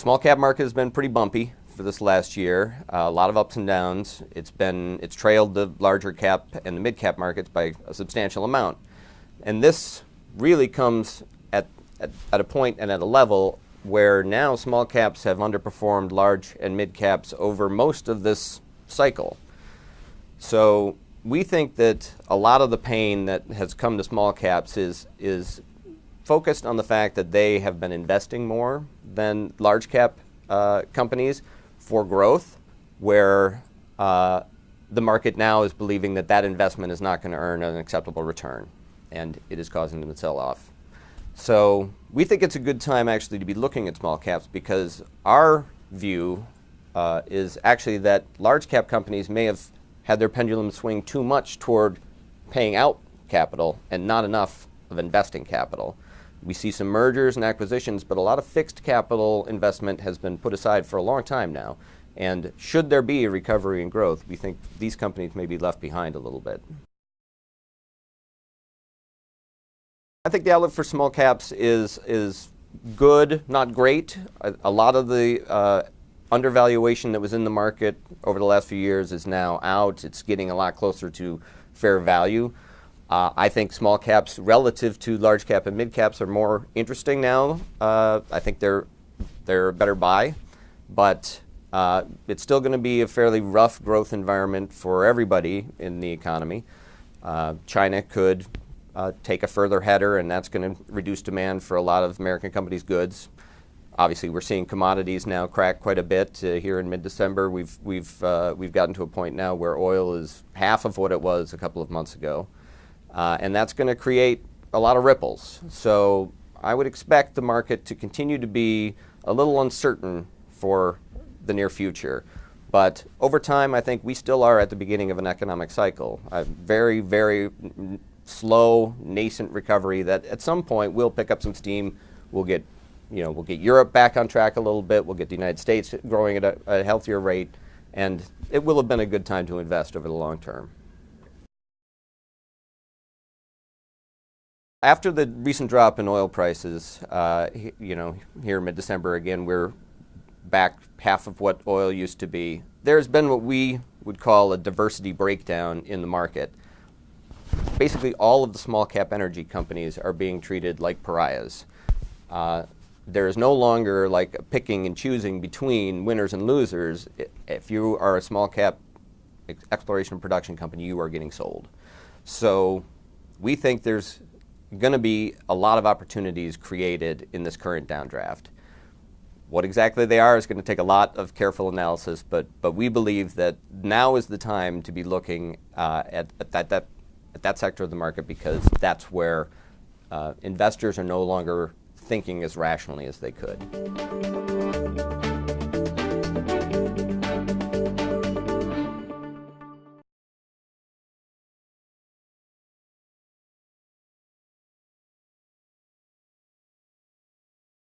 small cap market has been pretty bumpy for this last year. A lot of ups and downs. It's trailed the larger cap and the mid cap markets by a substantial amount. And this really comes at a point and at a level where now small caps have underperformed large and mid caps over most of this cycle. So we think that a lot of the pain that has come to small caps is focused on the fact that they have been investing more than large cap companies for growth, where the market now is believing that that investment is not going to earn an acceptable return, and it is causing them to sell off. So we think it's a good time actually to be looking at small caps, because our view is actually that large cap companies may have had their pendulum swing too much toward paying out capital and not enough of investing capital. We see some mergers and acquisitions, but a lot of fixed capital investment has been put aside for a long time now. And should there be a recovery and growth, we think these companies may be left behind a little bit. I think the outlook for small caps is good, not great. A lot of the undervaluation that was in the market over the last few years is now out. It's getting a lot closer to fair value. I think small caps relative to large cap and mid caps are more interesting now. I think they're a better buy, but it's still going to be a fairly rough growth environment for everybody in the economy. China could take a further header, and that's going to reduce demand for a lot of American companies' goods. Obviously, we're seeing commodities now crack quite a bit. Here in mid-December, we've gotten to a point now where oil is half of what it was a couple of months ago, and that's going to create a lot of ripples. So I would expect the market to continue to be a little uncertain for the near future. But over time, I think we still are at the beginning of an economic cycle. A very, very slow, nascent recovery that at some point will pick up some steam. We'll get Europe back on track a little bit. We'll get the United States growing at a healthier rate, and it will have been a good time to invest over the long term. After the recent drop in oil prices, here mid-December again, we're back half of what oil used to be. There's been what we would call a diversity breakdown in the market. Basically, all of the small cap energy companies are being treated like pariahs. There is no longer like picking and choosing between winners and losers. If you are a small cap exploration and production company, you are getting sold. So we think there's going to be a lot of opportunities created in this current downdraft. What exactly they are is going to take a lot of careful analysis, but we believe that now is the time to be looking at that sector of the market, because that's where investors are no longer thinking as rationally as they could.